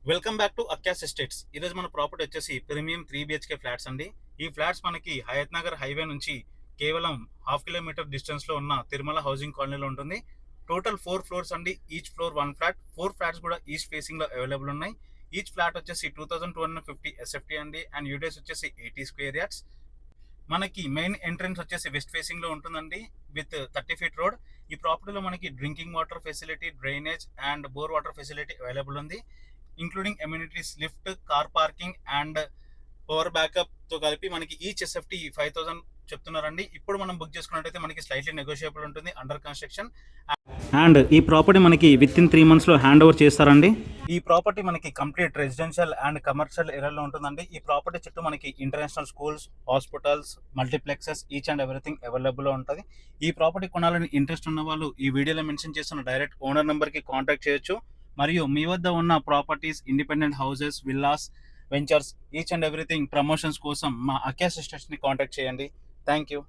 Welcome back to అక్యాస్ estates. ఈరోజు మన ప్రాపర్టీ వచ్చేసి ప్రీమియం 3 BHK ఫ్లాట్స్ అండి. ఈ ఫ్లాట్స్ మనకి హయత్ నగర్ హైవే నుంచి కేవలం హాఫ్ కిలోమీటర్ డిస్టెన్స్ లో ఉన్న తిరుమల హౌసింగ్ కాలనీలో ఉంటుంది. టోటల్ 4 ఫ్లోర్స్ అండి. Each floor 1 flat. 4 ఫ్లాట్స్ కూడా ఈస్ట్ ఫేసింగ్ లో అవైలబుల్ ఉన్నాయి. ఈచ్ ఫ్లాట్ వచ్చేసి 2250 SFT అండి. అండ్ యూడేస్ వచ్చేసి 80 స్క్వేర్ యార్డ్స్. మనకి మెయిన్ ఎంట్రన్స్ వచ్చేసి వెస్ట్ ఫేసింగ్ లో ఉంటుందండి విత్ 30 feet రోడ్. ఈ ప్రాపర్టీలో మనకి drinking water facility, drainage and bore water facility available ఉంది. Including amenities, lift, car parking and power backup తో కలిపి మనకి ఈచ్ SFT 5000 చెప్తున్నారండి. ఇప్పుడు మనం బుక్ చేసుకున్నట్టయితే మనకి స్లైట్లీ నెగోషియబుల్ ఉంటుంది. అండర్ కన్స్ట్రక్షన్ అండ్ ఈ ప్రాపర్టీ మనకి విత్ ఇన్ 3 months లో హ్యాండ్ ఓవర్ చేస్తారండి. ఈ ప్రాపర్టీ మనకి కంప్లీట్ రెసిడెన్షియల్ అండ్ కమర్షియల్ ఏరియాలో ఉంటుందండి. ఈ ప్రాపర్టీ చుట్టూ మనకి international schools, hospitals, multiplexes each and everything available ఉంటుంది. ఈ ప్రాపర్టీ కొనాలని ఇంట్రెస్ట్ ఉన్న వాళ్ళు ఈ వీడియోలో మెన్షన్ చేస్తున్న డైరెక్ట్ ఓనర్ నెంబర్కి కాంటాక్ట్ చేయొచ్చు. మరియు మీ వద్ద ఉన్న properties, independent houses, villas, ventures each and everything promotions కోసం మా అక్యాస్ ఎస్టేట్స్ని కాంటాక్ట్ చేయండి. Thank you.